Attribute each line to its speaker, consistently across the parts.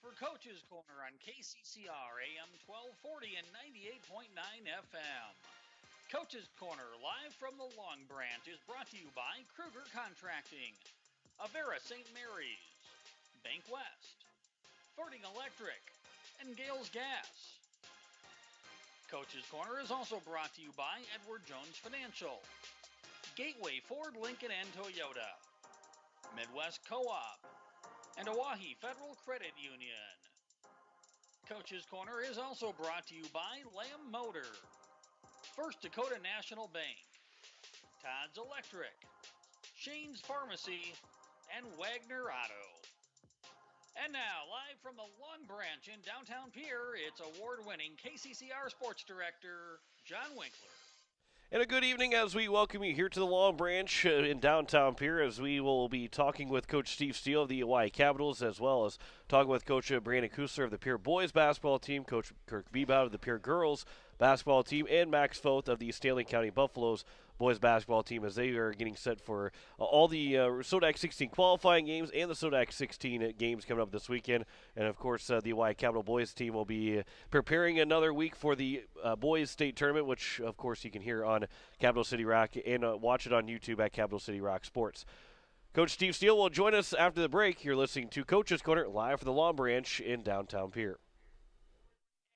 Speaker 1: for Coach's Corner on KCCR AM 1240 and 98.9 FM. Coach's Corner, live from the Long Branch, is brought to you by Kruger Contracting, Avera St. Mary's, Bank West, Fording Electric, and Gales Gas. Coach's Corner is also brought to you by Edward Jones Financial, Gateway Ford, Lincoln, and Toyota, Midwest Co-op, and Oahe Federal Credit Union. Coach's Corner is also brought to you by Lamb Motor, First Dakota National Bank, Todd's Electric, Shane's Pharmacy, and Wagner Auto. And now, live from the Long Branch in downtown Pierre, it's award-winning KCCR Sports Director, John Winkler.
Speaker 2: And a good evening as we welcome you here to the Long Branch in downtown Pierre, as we will be talking with Coach Steve Steele of the Hawaii Capitals, as well as talking with Coach Brandon Kusler of the Pierre boys basketball team, Coach Kirk Bebout of the Pierre girls basketball team, and Max Foth of the Stanley County Buffaloes boys basketball team, as they are getting set for all the SODAC 16 qualifying games and the SODAC 16 games coming up this weekend. And, of course, the Hawaii Capital boys team will be preparing another week for the boys state tournament, which, of course, you can hear on Capital City Rock and watch it on YouTube at Capital City Rock Sports. Coach Steve Steele will join us after the break. You're listening to Coach's Corner live from the Long Branch in downtown Pierre.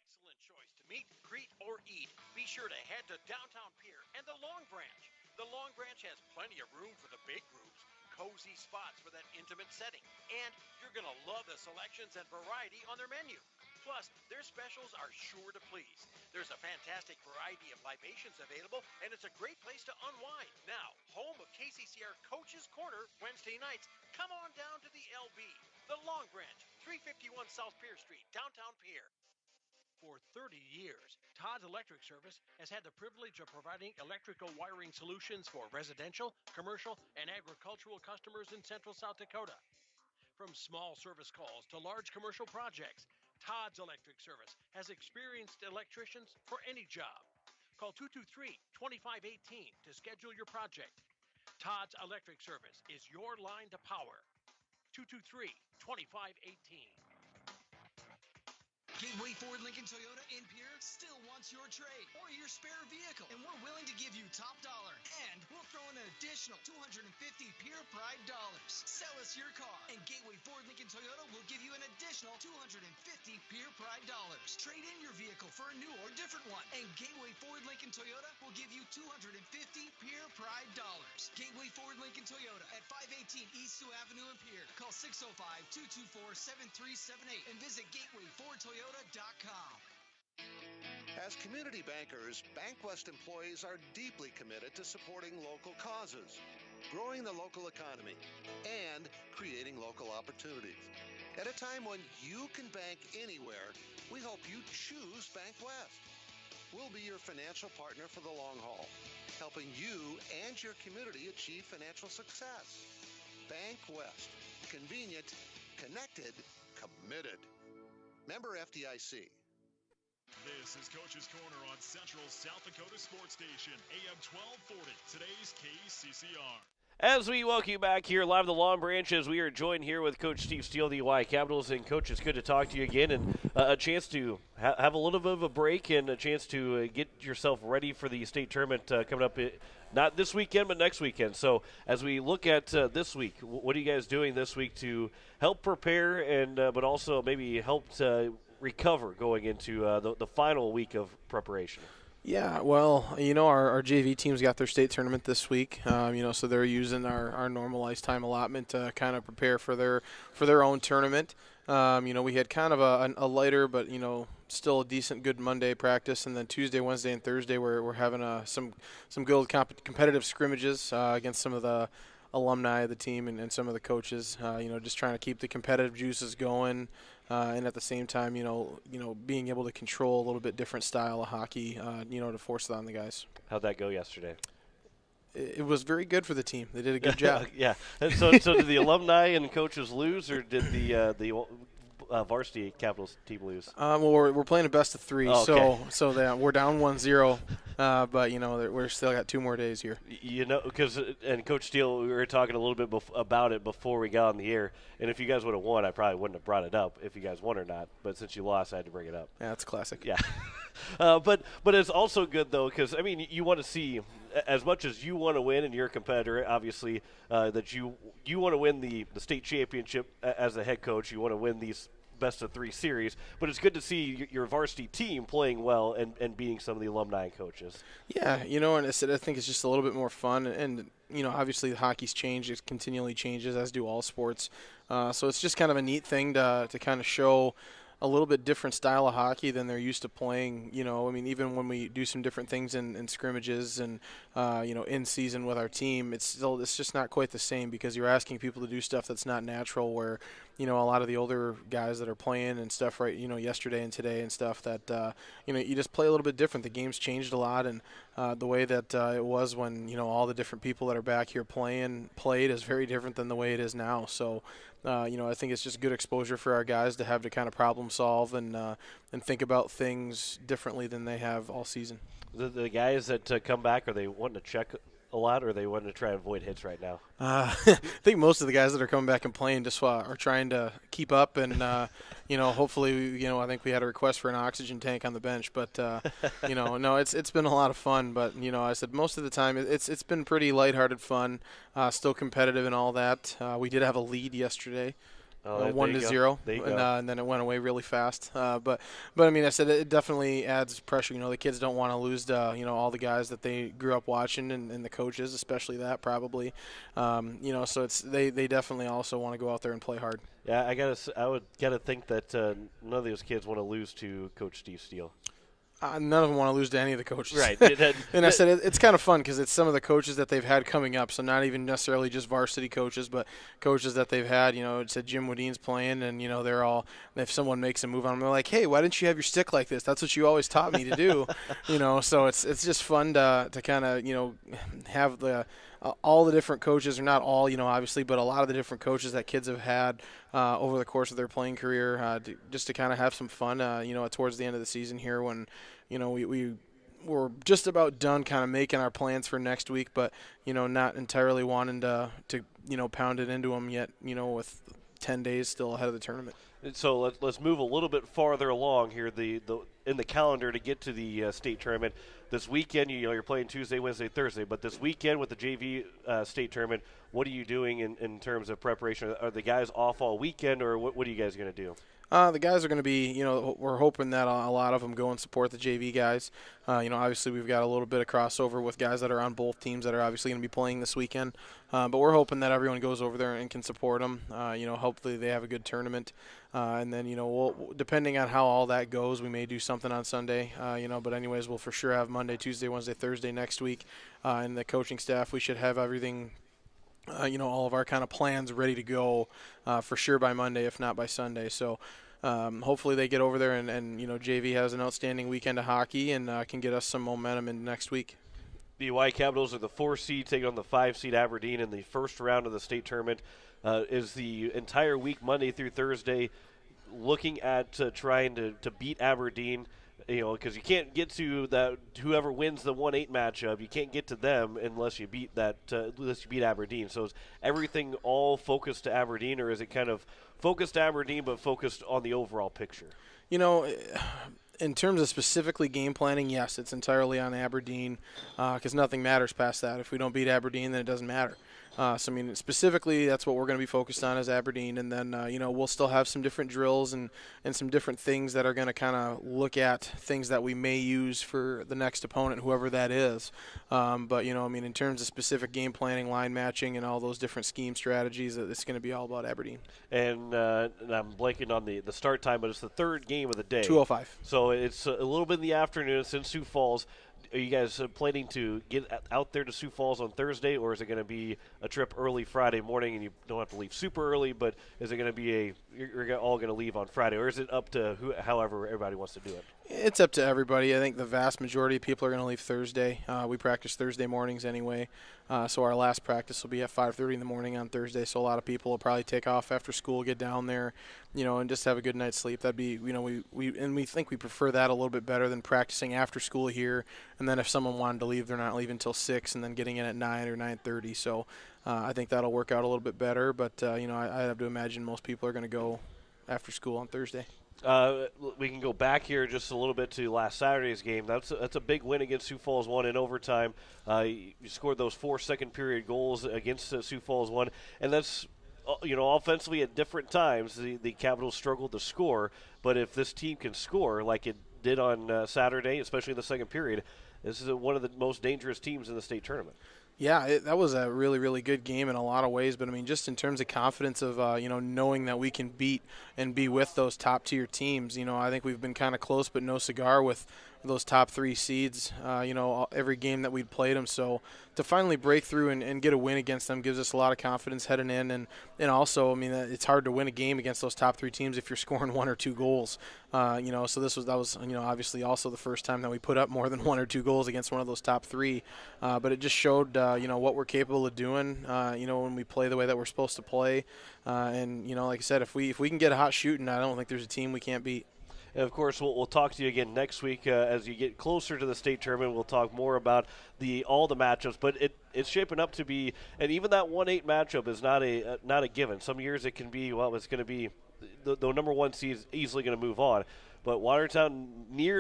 Speaker 3: Excellent choice to meet, greet, or eat. Be sure to head to downtown Pierre and the Long Branch. The Long Branch has plenty of room for the big groups, cozy spots for that intimate setting, and you're going to love the selections and variety on their menu. Plus, their specials are sure to please. There's a fantastic variety of libations available, and it's a great place to unwind. Now, home of KCCR Coach's Corner Wednesday nights, come on down to the LB, the Long Branch, 351 South Pierre Street, downtown Pierre. For 30 years, Todd's Electric Service has had the privilege of providing electrical wiring solutions for residential, commercial, and agricultural customers in central South Dakota. From small service calls to large commercial projects, Todd's Electric Service has experienced electricians for any job. Call 223-2518 to schedule your project. Todd's Electric Service is your line to power. 223-2518.
Speaker 4: Gateway Ford Lincoln Toyota in Pierre still wants your trade or your spare vehicle, and we're willing to give you top dollar, and we'll throw in an additional 250 Pierre Pride dollars. Sell us your car, and Gateway Ford Lincoln Toyota will give you an additional 250 Pierre Pride dollars. Trade in your vehicle for a new or different one, and Gateway Ford Lincoln Toyota will give you 250 Pierre Pride dollars. Gateway Ford Lincoln Toyota at 518 East Sioux Avenue in Pierre. Call 605-224-7378 and visit GatewayFordToyota.com.
Speaker 5: As community bankers, BankWest employees are deeply committed to supporting local causes, growing the local economy, and creating local opportunities. At a time when you can bank anywhere, we hope you choose BankWest. We'll be your financial partner for the long haul, helping you and your community achieve financial success. BankWest. Convenient, connected, committed. Member FDIC.
Speaker 6: This is Coach's Corner on Central South Dakota Sports Station, AM 1240, today's KCCR.
Speaker 2: As we welcome you back here live at the Long Branch, as we are joined here with Coach Steve Steele of the Hawaii Capitals. And, Coach, it's good to talk to you again, and a chance to have a little bit of a break and a chance to get yourself ready for the state tournament coming up, not this weekend, but next weekend. So as we look at this week, what are you guys doing this week to help prepare and but also maybe help recover going into the final week of preparation?
Speaker 7: Yeah, well, our JV team's got their state tournament this week, so they're using our normalized time allotment to kind of prepare for their own tournament. We had kind of a lighter but, still a decent good Monday practice, and then Tuesday, Wednesday, and Thursday we're having some good competitive scrimmages against some of the alumni of the team and some of the coaches, just trying to keep the competitive juices going, and at the same time, being able to control a little bit different style of hockey, to force it on the guys.
Speaker 2: How'd that go yesterday?
Speaker 7: It was very good for the team. They did a good job.
Speaker 2: Yeah. And so did the alumni and coaches lose, or did the varsity Capitals team lose?
Speaker 7: Well, we're playing a best of 3,
Speaker 2: okay.
Speaker 7: so we're down 1-0, but we're still got 2 more days here.
Speaker 2: Because and Coach Steele, we were talking a little bit about it before we got on the air, and if you guys would have won, I probably wouldn't have brought it up if you guys won or not. But since you lost, I had to bring it up.
Speaker 7: Yeah, that's classic.
Speaker 2: Yeah, but it's also good though, because you want to see, as much as you want to win and you're a competitor, obviously, that you want to win the state championship as a head coach. You want to win these best of 3 series, but it's good to see your varsity team playing well and beating some of the alumni coaches.
Speaker 7: Yeah, and I think it's just a little bit more fun, and obviously the hockey's changed, it continually changes, as do all sports. So it's just kind of a neat thing to kind of show a little bit different style of hockey than they're used to playing. Even when we do some different things in scrimmages and in season with our team, it's just not quite the same, because you're asking people to do stuff that's not natural, where a lot of the older guys that are playing and stuff yesterday and today and stuff that you just play a little bit different. The game's changed a lot, and the way that it was when all the different people that are back here played is very different than the way it is now. So I think it's just good exposure for our guys to have to kind of problem solve and think about things differently than they have all season.
Speaker 2: The guys that come back, are they wanting to check a lot, or are they wanting to try and avoid hits right now?
Speaker 7: I think most of the guys that are coming back and playing just are trying to keep up, and hopefully, I think we had a request for an oxygen tank on the bench, but no, it's been a lot of fun. But I said most of the time it's been pretty lighthearted fun, still competitive and all that. We did have a lead yesterday. 1-0, and then it went away really fast. But I said it definitely adds pressure. The kids don't want to lose to all the guys that they grew up watching, and the coaches, especially that probably. So it's they definitely also want to go out there and play hard.
Speaker 2: Yeah, I would gotta think that none of those kids want to lose to Coach Steve Steele.
Speaker 7: None of them want to lose to any of the coaches.
Speaker 2: Right.
Speaker 7: And I said it's kind of fun because it's some of the coaches that they've had coming up, so not even necessarily just varsity coaches, but coaches that they've had. It said Jim Wadine's playing, and, they're all – if someone makes a move on them, they're like, hey, why didn't you have your stick like this? That's what you always taught me to do. So it's just fun to kind of, have the all the different coaches, or not all, obviously, but a lot of the different coaches that kids have had over the course of their playing career, just to kind of have some fun, towards the end of the season here when – we're just about done kind of making our plans for next week, but, not entirely wanting to pound it into them yet, with 10 days still ahead of the tournament.
Speaker 2: So let's move a little bit farther along here in the calendar to get to the state tournament. This weekend, you're playing Tuesday, Wednesday, Thursday, but this weekend with the JV state tournament, what are you doing in terms of preparation? Are the guys off all weekend, or what are you guys going to do?
Speaker 7: The guys are going to be, we're hoping that a lot of them go and support the JV guys. Obviously we've got a little bit of crossover with guys that are on both teams that are obviously going to be playing this weekend. But we're hoping that everyone goes over there and can support them. Hopefully they have a good tournament. And then, we'll, depending on how all that goes, we may do something on Sunday. But anyways, we'll for sure have Monday, Tuesday, Wednesday, Thursday next week. And the coaching staff, we should have everything all of our kind of plans ready to go for sure by Monday, if not by Sunday. So hopefully they get over there and JV has an outstanding weekend of hockey and can get us some momentum in next week.
Speaker 2: The Y Capitals are the 4 seed taking on the 5 seed Aberdeen in the first round of the state tournament. Is the entire week, Monday through Thursday, looking at trying to beat Aberdeen? Because you can't get to that. Whoever wins the 1-8 matchup, you can't get to them unless you beat Aberdeen. So is everything all focused to Aberdeen, or is it kind of focused to Aberdeen but focused on the overall picture?
Speaker 7: In terms of specifically game planning, yes, it's entirely on Aberdeen because nothing matters past that. If we don't beat Aberdeen, then it doesn't matter. Specifically, that's what we're going to be focused on as Aberdeen, and then we'll still have some different drills and some different things that are going to kind of look at things that we may use for the next opponent, whoever that is. But in terms of specific game planning, line matching, and all those different scheme strategies, it's going to be all about Aberdeen.
Speaker 2: And I'm blanking on the start time, but it's the third game of the day.
Speaker 7: 2:05.
Speaker 2: So it's a little bit in the afternoon. It's in Sioux Falls. Are you guys planning to get out there to Sioux Falls on Thursday, or is it going to be a trip early Friday morning and you don't have to leave super early, but is it going to be you're all going to leave on Friday, or is it up to however everybody wants to do it?
Speaker 7: It's up to everybody. I think the vast majority of people are going to leave Thursday. We practice Thursday mornings anyway, so our last practice will be at 5:30 in the morning on Thursday. So a lot of people will probably take off after school, get down there, and just have a good night's sleep. That'd be, we think we prefer that a little bit better than practicing after school here. And then if someone wanted to leave, they're not leaving until 6, and then getting in at 9 or 9:30. So I think that'll work out a little bit better. But I have to imagine most people are going to go after school on Thursday.
Speaker 2: We can go back here just a little bit to last Saturday's game. That's a big win against Sioux Falls 1 in overtime. You scored those 4 second-period goals against Sioux Falls 1, and that's offensively at different times the Capitals struggled to score. But if this team can score like it did on Saturday, especially in the second period, this is one of the most dangerous teams in the state tournament.
Speaker 7: Yeah, that was a really, really good game in a lot of ways. But, I mean, just in terms of confidence of, knowing that we can beat and be with those top-tier teams, I think we've been kind of close but no cigar with those top 3 seeds, every game that we'd played them. So to finally break through and get a win against them gives us a lot of confidence heading in. And also, I mean, it's hard to win a game against those top 3 teams if you're scoring 1 or 2 goals. So that was obviously also the first time that we put up more than 1 or 2 goals against one of those top 3. But it just showed, what we're capable of doing, when we play the way that we're supposed to play. And like I said, if we can get a hot shooting, I don't think there's a team we can't beat.
Speaker 2: And of course, we'll talk to you again next week as you get closer to the state tournament. We'll talk more about all the matchups, but it's shaping up to be, and even that 1-8 matchup is not a given. Some years it can be, it's going to be the number 1 seed is easily going to move on. But Watertown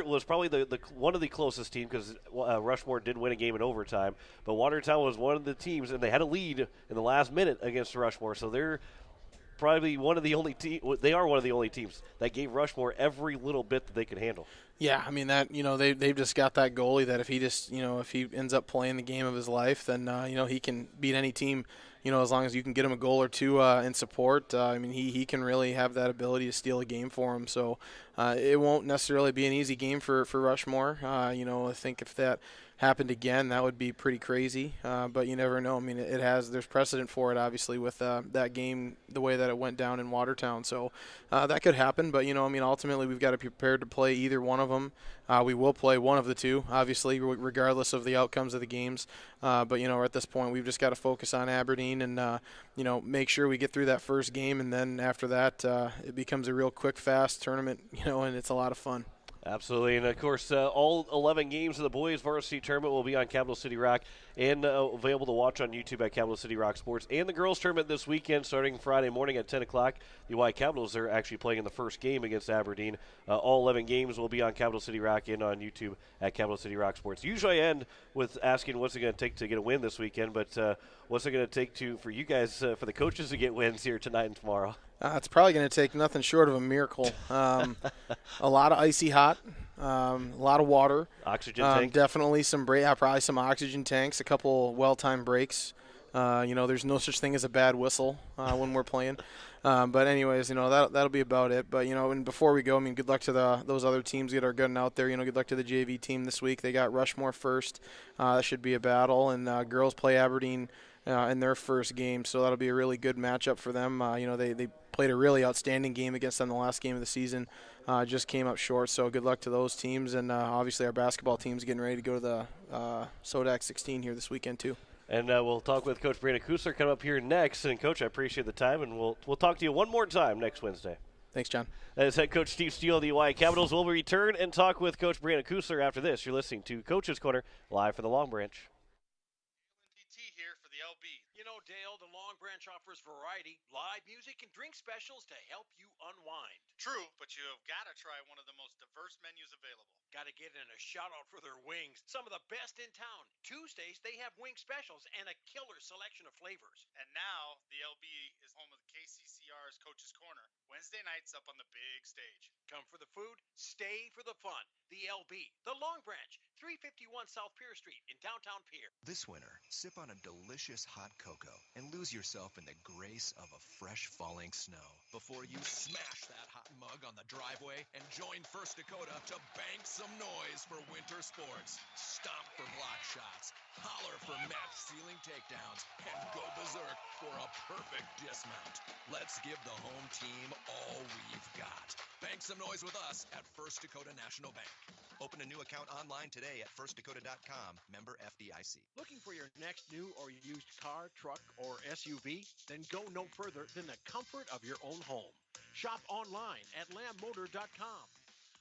Speaker 2: was probably the one of the closest teams because Rushmore did win a game in overtime. But Watertown was one of the teams, and they had a lead in the last minute against Rushmore, so they're probably one of the only they are one of the only teams that gave Rushmore every little bit that they could handle.
Speaker 7: Yeah, I mean that they've just got that goalie that if he ends up playing the game of his life, then he can beat any team. As long as you can get him a goal or 2 in support. I mean he can really have that ability to steal a game for him. So it won't necessarily be an easy game for Rushmore. I think if that happened again, that would be pretty crazy. But you never know. I mean, there's precedent for it, obviously, with that game, the way that it went down in Watertown. So that could happen. But, ultimately we've got to be prepared to play either one of them. We will play one of the 2, obviously, regardless of the outcomes of the games. But, at this point, we've just got to focus on Aberdeen and, make sure we get through that first game. And then after that, it becomes a real quick, fast tournament, and it's a lot of fun.
Speaker 2: Absolutely, and of course, all 11 games of the boys varsity tournament will be on Capital City Rock and available to watch on YouTube at Capital City Rock Sports. And the girls tournament this weekend, starting Friday morning at 10 o'clock. The Y Capitals are actually playing in the first game against Aberdeen. All 11 games will be on Capital City Rock and on YouTube at Capital City Rock Sports. Usually I end with asking what's it going to take to get a win this weekend, but what's it going to take for you guys, for the coaches to get wins here tonight and tomorrow?
Speaker 7: It's probably going to take nothing short of a miracle. A lot of icy hot, a lot of water.
Speaker 2: Oxygen tank?
Speaker 7: Definitely probably some oxygen tanks, a couple well-timed breaks. There's no such thing as a bad whistle when we're playing. But anyways, that'll be about it. But, and before we go, good luck to those other teams that are getting out there. Good luck to the JV team this week. They got Rushmore first. That should be a battle. And girls play Aberdeen in their first game, so that'll be a really good matchup for them. They played a really outstanding game against them the last game of the season, just came up short, so good luck to those teams. And obviously our basketball team's getting ready to go to the Sodak 16 here this weekend too.
Speaker 2: And we'll talk with Coach Brandon Kusler coming up here next. And, Coach, I appreciate the time, and we'll talk to you one more time next Wednesday.
Speaker 7: Thanks, John.
Speaker 2: That is head coach Steve Steele of the Y Capitals. We'll return and talk with Coach Brandon Kusler after this. You're listening to Coach's Corner, live from the Long Branch.
Speaker 3: Here for the LB. Dale, the Long Branch offers variety, live music, and drink specials to help you unwind.
Speaker 8: True, but you have got to try one of the most diverse menus available.
Speaker 3: Got to get in a shout-out for their wings. Some of the best in town. Tuesdays, they have wing specials and a killer selection of flavors.
Speaker 8: And now, the LB is home of KCCR's Coach's Corner. Wednesday nights up on the big stage.
Speaker 3: Come for the food, stay for the fun. The LB, the Long Branch, 351 South Pier Street in downtown Pier.
Speaker 9: This winter, sip on a delicious hot cocoa and lose yourself in the grace of a fresh falling snow before you smash that hot mug on the driveway and join First Dakota to bank some noise for winter sports. Stomp for block shots, holler for match ceiling takedowns, and go berserk for a perfect dismount. Let's give the home team all we've got. Bank Make some noise with us at First Dakota National Bank. Open a new account online today at firstdakota.com, member FDIC.
Speaker 3: Looking for your next new or used car, truck, or SUV? Then go no further than the comfort of your own home. Shop online at lambmotor.com.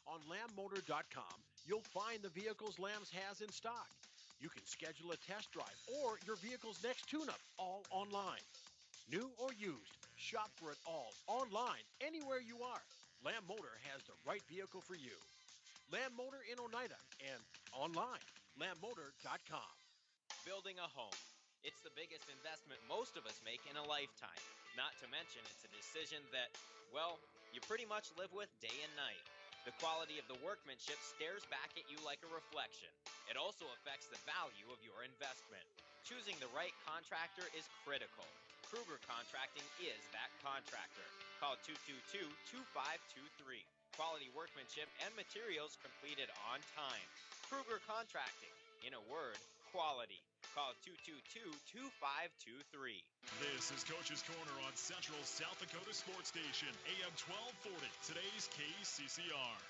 Speaker 3: On lambmotor.com, you'll find the vehicles Lambs has in stock. You can schedule a test drive or your vehicle's next tune-up, all online. New or used, shop for it all online, anywhere you are. Lamb Motor has the right vehicle for you. Lamb Motor in Oneida and online, lambmotor.com.
Speaker 10: Building a home. It's the biggest investment most of us make in a lifetime. Not to mention it's a decision that, well, you pretty much live with day and night. The quality of the workmanship stares back at you like a reflection. It also affects the value of your investment. Choosing the right contractor is critical. Kruger Contracting is that contractor. Call 222-2523. Quality workmanship and materials completed on time. Kruger Contracting. In a word, quality. Call 222-2523.
Speaker 6: This is Coach's Corner on Central South Dakota Sports Station, AM 1240, today's KCCR.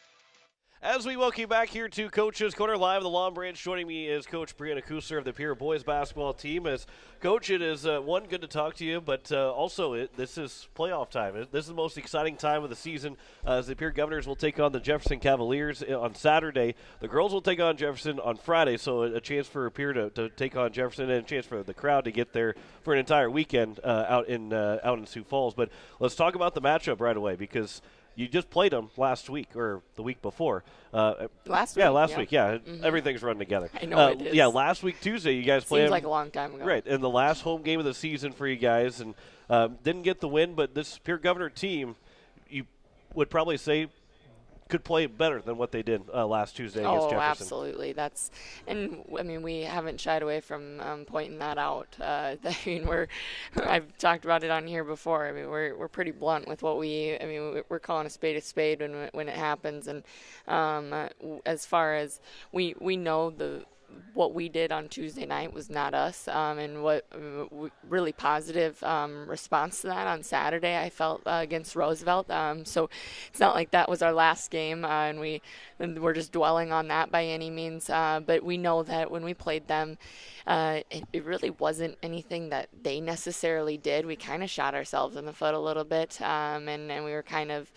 Speaker 2: As we welcome you back here to Coach's Corner live in the Long Branch, joining me is Coach Brianna Kusser of the Pierre boys basketball team. As Coach, it is one, good to talk to you, but also this is playoff time. This is the most exciting time of the season as the Pierre Governors will take on the Jefferson Cavaliers on Saturday. The girls will take on Jefferson on Friday, so a chance for Pierre to take on Jefferson and a chance for the crowd to get there for an entire weekend out in Sioux Falls. But let's talk about the matchup right away because you just played them last week or the week before.
Speaker 11: Last
Speaker 2: week. Yeah.
Speaker 11: Mm-hmm.
Speaker 2: Everything's running together.
Speaker 11: I know it is.
Speaker 2: Yeah, last week, Tuesday, you guys played.
Speaker 11: Seems like a long time ago.
Speaker 2: Right, and the last home game of the season for you guys. And didn't get the win, but this Pierre Governor team, you would probably say, could play better than what they did last Tuesday against Jefferson.
Speaker 11: Oh, absolutely. We haven't shied away from pointing that out. I've talked about it on here before. We're pretty blunt with what we're calling a spade when it happens. And as far as we know what we did on Tuesday night was not us, and what really positive response to that on Saturday I felt against Roosevelt. So it's not like that was our last game, and we're just dwelling on that by any means. But we know that when we played them, it really wasn't anything that they necessarily did. We kind of shot ourselves in the foot a little bit, and we were kind of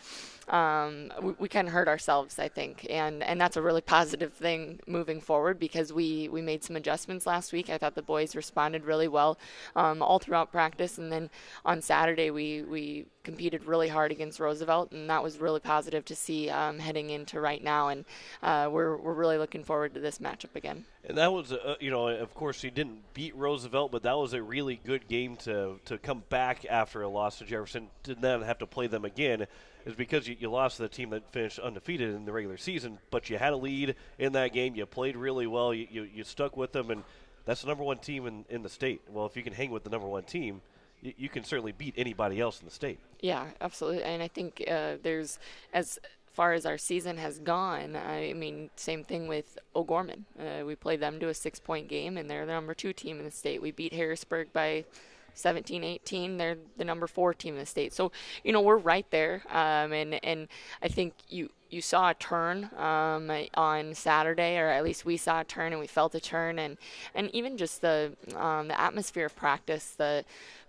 Speaker 11: we kind of hurt ourselves, I think, and that's a really positive thing moving forward because we made some adjustments last week. I thought the boys responded really well all throughout practice, and then on Saturday we competed really hard against Roosevelt, and that was really positive to see heading into right now, and we're really looking forward to this matchup again.
Speaker 2: And that was, of course, you didn't beat Roosevelt, but that was a really good game to come back after a loss to Jefferson, to then have to play them again, is because you lost to the team that finished undefeated in the regular season, but you had a lead in that game. You played really well. You stuck with them, and that's the number one team in the state. Well, if you can hang with the number one team, you can certainly beat anybody else in the state.
Speaker 11: Yeah, absolutely. And I think there's, as far as our season has gone, same thing with O'Gorman. We played them to a 6-point game, and they're the number 2 team in the state. We beat Harrisburg by 17-18. They're the number 4 team in the state. So, we're right there. And I think you saw a turn on Saturday, or at least we saw a turn and we felt a turn. And even just the atmosphere of practice,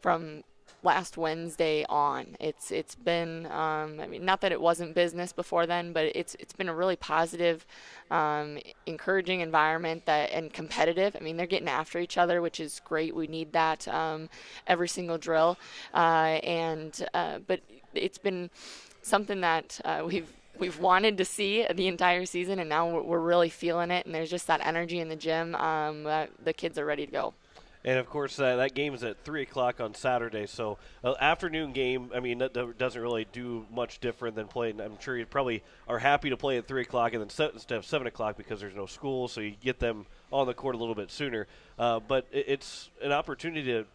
Speaker 11: from last Wednesday on, it's been not that it wasn't business before then, but it's been a really positive, encouraging environment and competitive. They're getting after each other, which is great. We need that every single drill, but it's been something that we've wanted to see the entire season, and now we're really feeling it, and there's just that energy in the gym. The kids are ready to go.
Speaker 2: And, of course, that game is at 3 o'clock on Saturday. So, afternoon game, that doesn't really do much different than playing. I'm sure you probably are happy to play at 3 o'clock and then instead of 7 o'clock because there's no school, so you get them on the court a little bit sooner. But it's an opportunity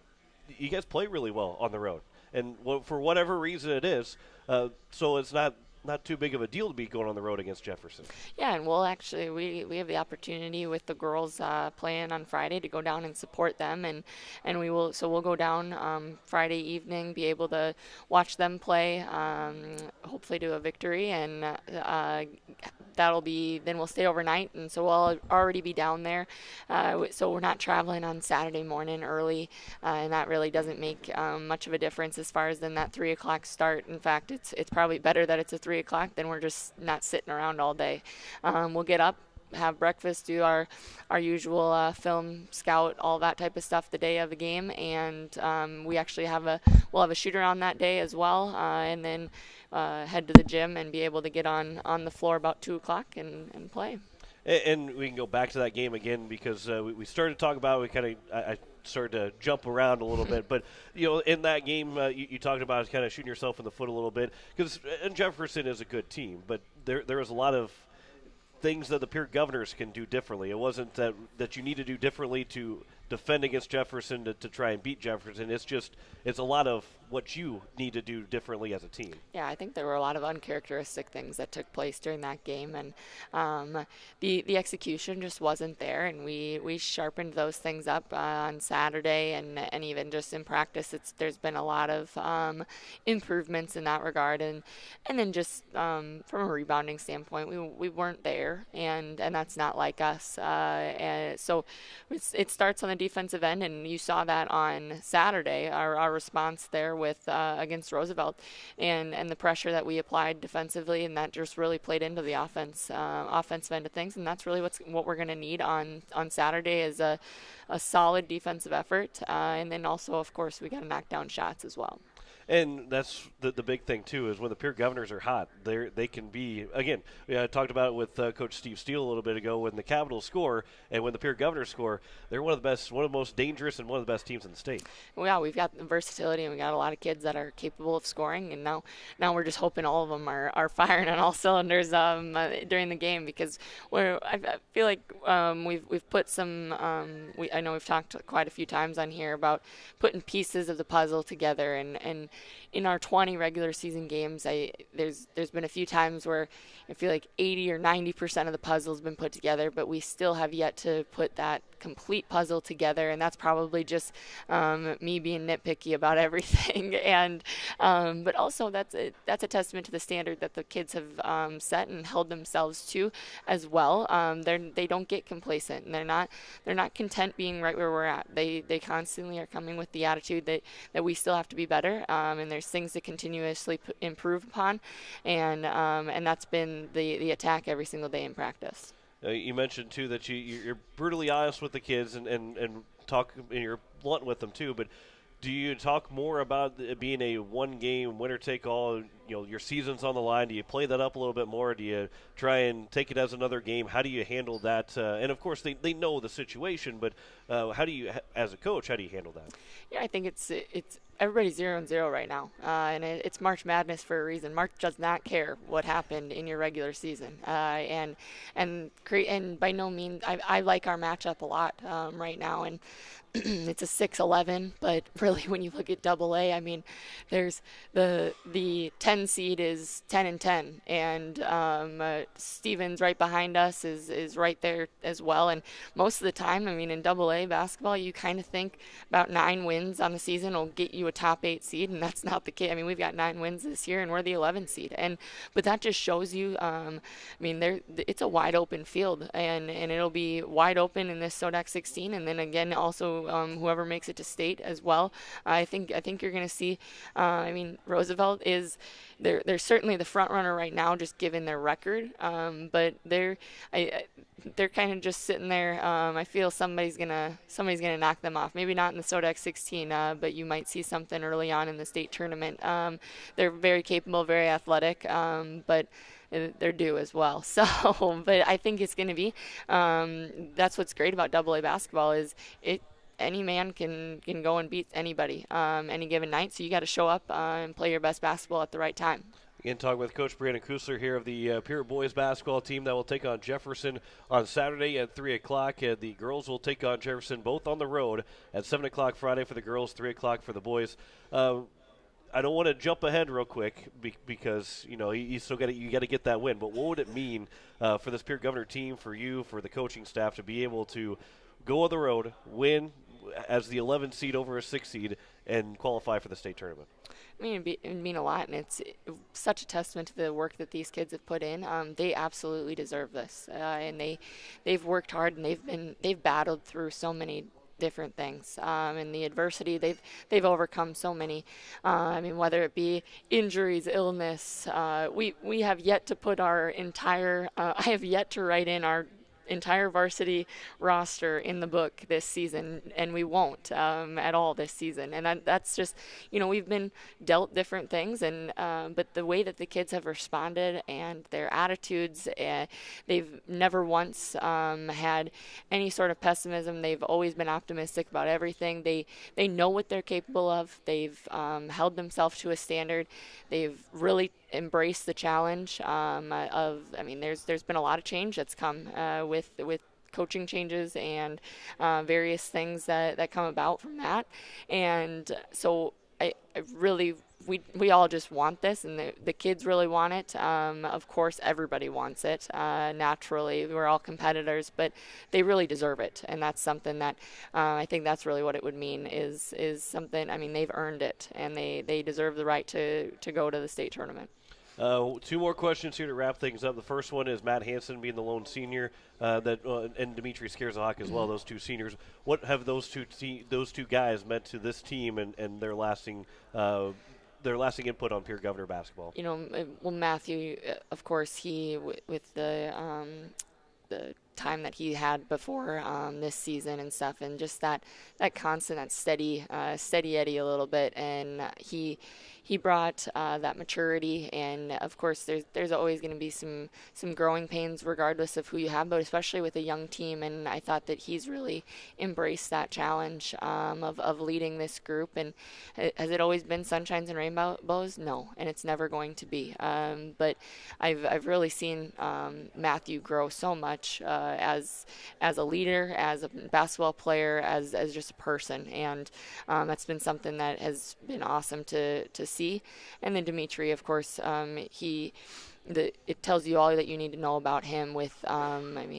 Speaker 2: you guys play really well on the road. And for whatever reason it is, so it's not not too big of a deal to be going on the road against Jefferson.
Speaker 11: Yeah, and we'll actually we have the opportunity with the girls playing on Friday to go down and support them, and we'll go down Friday evening, be able to watch them play, hopefully to a victory, and then we'll stay overnight, and so we'll already be down there, so we're not traveling on Saturday morning early, and that really doesn't make much of a difference as far as then that 3 o'clock start. In fact, it's probably better that it's a 3 o'clock, then we're just not sitting around all day. We'll get up, have breakfast, do our usual film, scout, all that type of stuff the day of the game, and we actually we'll have a shoot around that day as well, and then head to the gym and be able to get on the floor about 2 o'clock and play.
Speaker 2: And we can go back to that game again because we started to talk about it. I started to jump around a little bit, but in that game you talked about kind of shooting yourself in the foot a little bit because Jefferson is a good team, but there was a lot of things that the Pierre Governors can do differently. It wasn't that you need to do differently to defend against Jefferson to try and beat Jefferson. It's a lot of what you need to do differently as a team.
Speaker 11: Yeah, I think there were a lot of uncharacteristic things that took place during that game, and the execution just wasn't there, and we sharpened those things up on Saturday, and even just in practice, there's been a lot of improvements in that regard, and then just from a rebounding standpoint, we weren't there, and that's not like us, and so it starts on the defensive end, and you saw that on Saturday, our response there with against Roosevelt, and the pressure that we applied defensively, and that just really played into the offensive end of things, and that's really what we're going to need on Saturday is a solid defensive effort, and then also, of course, we got to knock down shots as well.
Speaker 2: And that's the big thing, too, is when the Pierre Governors are hot, they can be, again, I talked about it with Coach Steve Steele a little bit ago, when the Capitals score and when the Pierre Governors score, they're one of the most dangerous and one of the best teams in the state.
Speaker 11: Well, yeah, we've got the versatility, and we got a lot of kids that are capable of scoring, and now we're just hoping all of them are firing on all cylinders during the game, because I feel like we've put some, I know we've talked quite a few times on here about putting pieces of the puzzle together, and in our 20 regular season games, there's been a few times where I feel like 80 or 90% of the puzzle's been put together, but we still have yet to put that complete puzzle together, and that's probably just me being nitpicky about everything. And but also that's a testament to the standard that the kids have set and held themselves to as well. They don't get complacent, and they're not content being right where we're at. They constantly are coming with the attitude that we still have to be better, and there's things to continuously improve upon, and that's been the attack every single day in practice.
Speaker 2: You mentioned, too, that you're brutally honest with the kids and talk, and you're blunt with them, too. But do you talk more about it being a one-game winner-take-all, your season's on the line? Do you play that up a little bit more? Do you try and take it as another game? How do you handle that? And, of course, they know the situation, but how do you, as a coach, how do you handle that?
Speaker 11: Yeah, I think it's everybody's 0-0 right now, and it's March Madness for a reason. March does not care what happened in your regular season, and by no means, I like our matchup a lot right now, and it's a 6-11, but really when you look at AA, I mean, there's the 10 seed is 10-10, and Stevens right behind us is right there as well. And most of the time, I mean, in AA basketball, you kind of think about 9 wins on the season will get you a top 8 seed, and that's not the case. I mean, we've got 9 wins this year, and we're the 11th seed, but that just shows you. I mean, it's a wide open field, and it'll be wide open in this SODAC 16, and then again also whoever makes it to state as well. I think you're going to see. I mean, Roosevelt is they're certainly the front runner right now, just given their record. But they're kind of just sitting there. I feel somebody's gonna knock them off. Maybe not in the SODAC 16, but you might see something early on in the state tournament. They're very capable, very athletic, but they're due as well. So, but I think it's going to be. That's what's great about AA basketball is any man can go and beat anybody any given night. So you got to show up and play your best basketball at the right time.
Speaker 2: Again, talking with Coach Brandon Kusler here of the Pierre boys basketball team that will take on Jefferson on Saturday at 3 o'clock. The girls will take on Jefferson both on the road at 7 o'clock Friday for the girls, 3 o'clock for the boys. I don't want to jump ahead real quick because you still got to get that win. But what would it mean for this Pierre Governor team, for you, for the coaching staff to be able to go on the road, win as the 11th seed over a 6 seed, and qualify for the state tournament?
Speaker 11: I mean, it'd mean a lot, and it's such a testament to the work that these kids have put in. They absolutely deserve this, and they've worked hard, and they've battled through so many different things, and the adversity they've overcome so many. I mean, whether it be injuries, illness, we have yet to put our entire. I have yet to write in our entire varsity roster in the book this season, and we won't at all this season. And that's just, we've been dealt different things, and but the way that the kids have responded and their attitudes, they've never once had any sort of pessimism. They've always been optimistic about everything. They know what they're capable of. They've held themselves to a standard. They've really embraced the challenge there's been a lot of change that's come with coaching changes and various things that come about from that. And so I really, we all just want this, and the kids really want it. Of course, everybody wants it. Naturally, we're all competitors, but they really deserve it, and that's something that I think that's really what it would mean is something. I mean, they've earned it, and they deserve the right to go to the state tournament.
Speaker 2: 2 more questions here to wrap things up. The first one is Matt Hansen being the lone senior, and Dimitri Skerzak as well. Those 2 seniors. What have those two guys meant to this team and their lasting input on Pierre Governor basketball?
Speaker 11: Well, Matthew, of course, he with the time that he had before this season and stuff, and just that constant, that steady Eddie a little bit, and he brought that maturity, and of course there's always going to be some growing pains regardless of who you have, but especially with a young team, and I thought that he's really embraced that challenge of leading this group. And has it always been sunshines and rainbows? No, and it's never going to be, but I've really seen Matthew grow so much as a leader, as a basketball player, as just a person, and that's been something that has been awesome to see. And then Dimitri, of course, it tells you all that you need to know about him.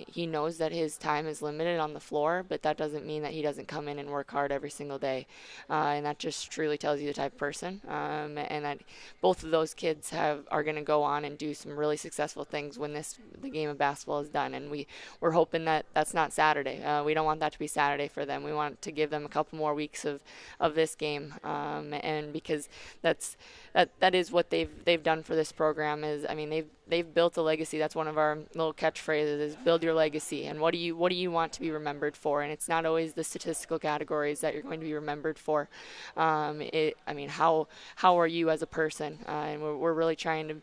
Speaker 11: He knows that his time is limited on the floor, but that doesn't mean that he doesn't come in and work hard every single day. And that just truly tells you the type of person. And that both of those kids are going to go on and do some really successful things when the game of basketball is done. And we're hoping that that's not Saturday. We don't want that to be Saturday for them. We want to give them a couple more weeks of this game. And because that is what they've done for this program. They've built a legacy. That's one of our little catchphrases, is build your legacy. And what do you want to be remembered for? And it's not always the statistical categories that you're going to be remembered for. How are you as a person? And we're really trying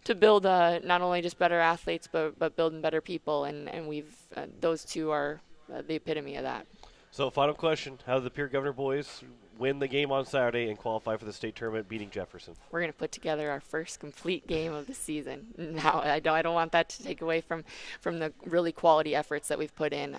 Speaker 11: to build not only just better athletes, but building better people. And we've those two are the epitome of that.
Speaker 2: So, final question: how did the Pierre Governor boys win the game on Saturday and qualify for the state tournament, beating Jefferson?
Speaker 11: We're going to put together our first complete game of the season. Now, I don't want that to take away from the really quality efforts that we've put in.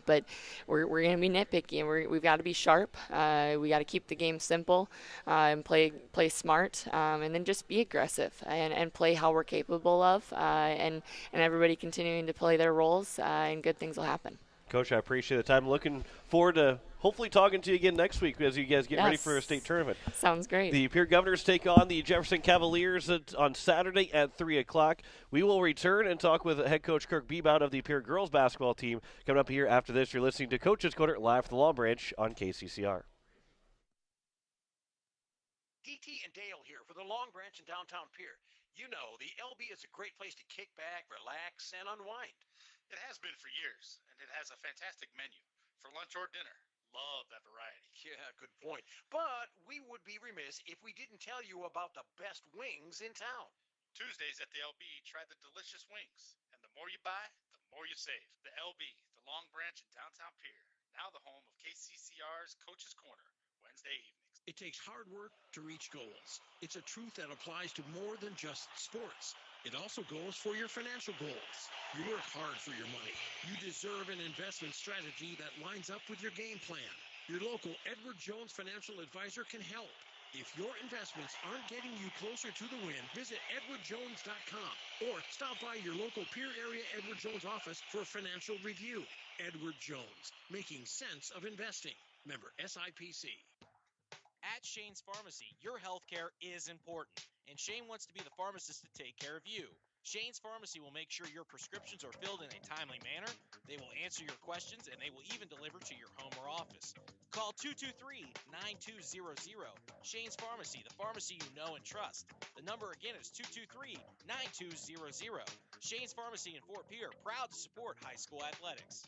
Speaker 11: But we're going to be nitpicky, and we've got to be sharp. We got to keep the game simple and play smart, and then just be aggressive and play how we're capable of, and everybody continuing to play their roles, and good things will happen.
Speaker 2: Coach, I appreciate the time. Looking forward to hopefully talking to you again next week as you guys get ready for a state tournament.
Speaker 11: Sounds great.
Speaker 2: The Pierre Governors take on the Jefferson Cavaliers on Saturday at 3 o'clock. We will return and talk with head coach Kirk Bebout of the Pierre girls basketball team coming up here after this. You're listening to Coach's Corner live from the Long Branch on KCCR.
Speaker 3: DT and Dale here for the Long Branch in downtown Pierre. You know, the LB is a great place to kick back, relax, and unwind.
Speaker 8: It has been for years, and it has a fantastic menu for lunch or dinner. Love that variety.
Speaker 3: Yeah, good point. But we would be remiss if we didn't tell you about the best wings in town.
Speaker 8: Tuesdays at the LB, try the delicious wings. And the more you buy, the more you save. The LB, the Long Branch in downtown Pierre. Now the home of KCCR's Coach's Corner, Wednesday evenings.
Speaker 12: It takes hard work to reach goals. It's a truth that applies to more than just sports. It also goes for your financial goals. You work hard for your money. You deserve an investment strategy that lines up with your game plan. Your local Edward Jones financial advisor can help. If your investments aren't getting you closer to the win, visit edwardjones.com or stop by your local Pier area Edward Jones office for a financial review. Edward Jones, making sense of investing. Member SIPC.
Speaker 13: At Shane's Pharmacy, your health care is important, and Shane wants to be the pharmacist to take care of you. Shane's Pharmacy will make sure your prescriptions are filled in a timely manner, they will answer your questions, and they will even deliver to your home or office. Call 223-9200. Shane's Pharmacy, the pharmacy you know and trust. The number again is 223-9200. Shane's Pharmacy in Fort Pierre, proud to support high school athletics.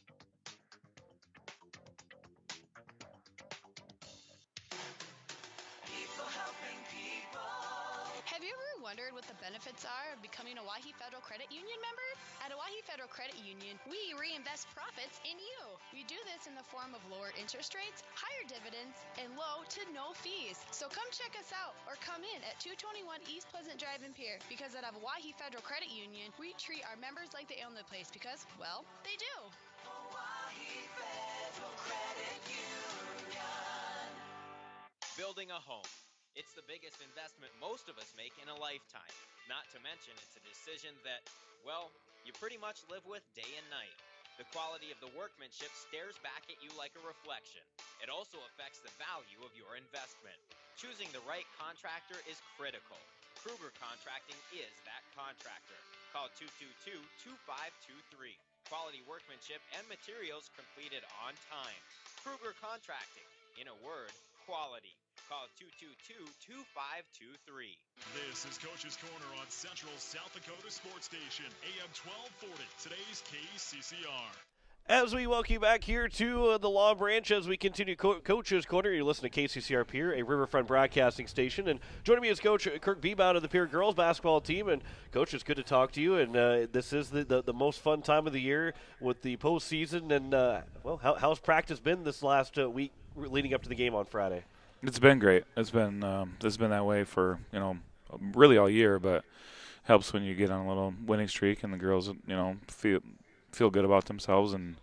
Speaker 14: People helping people. Have you ever wondered what the benefits are of becoming a Owyhee Federal Credit Union member? At Owyhee Federal Credit Union, we reinvest profits in you. We do this in the form of lower interest rates, higher dividends, and low to no fees. So come check us out or come in at 221 East Pleasant Drive in Pierre, because at Owyhee Federal Credit Union, we treat our members like they own the place because, well, they do. Owyhee Federal Credit Union.
Speaker 10: Building a home. It's the biggest investment most of us make in a lifetime. Not to mention, it's a decision that, well, you pretty much live with day and night. The quality of the workmanship stares back at you like a reflection. It also affects the value of your investment. Choosing the right contractor is critical. Kruger Contracting is that contractor. Call 222-2523. Quality workmanship and materials completed on time. Kruger Contracting. In a word, quality. Call 222-2523.
Speaker 6: This is Coach's Corner on Central South Dakota Sports Station, AM 1240, today's KCCR.
Speaker 2: As we welcome you back here to the Long Branch as we continue Coach's Corner, you're listening to KCCR Pierre, a Riverfront broadcasting station. And joining me is Coach Kirk Beebout of the Pierre girls basketball team. And, Coach, it's good to talk to you. And this is the most fun time of the year with the postseason. And, well, how's practice been this last week leading up to the game on Friday?
Speaker 15: It's been great. It's been that way for, really all year, but helps when you get on a little winning streak and the girls, feel good about themselves and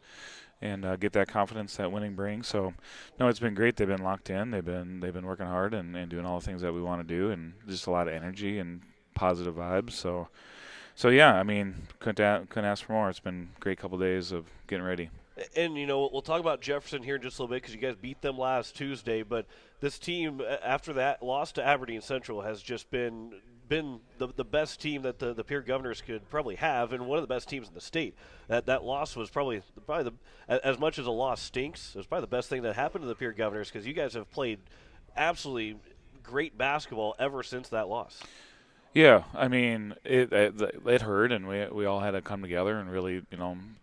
Speaker 15: get that confidence that winning brings. So, no, it's been great. They've been locked in. They've been working hard and doing all the things that we want to do, and just a lot of energy and positive vibes. So yeah, I mean, couldn't ask for more. It's been a great couple of days of getting ready.
Speaker 2: And, we'll talk about Jefferson here in just a little bit because you guys beat them last Tuesday. But this team, after that loss to Aberdeen Central, has just been the best team that the Pierre Governors could probably have, and one of the best teams in the state. That loss was probably as much as a loss stinks, it was probably the best thing that happened to the Pierre Governors because you guys have played absolutely great basketball ever since that loss.
Speaker 15: Yeah, I mean, it hurt, and we all had to come together and really,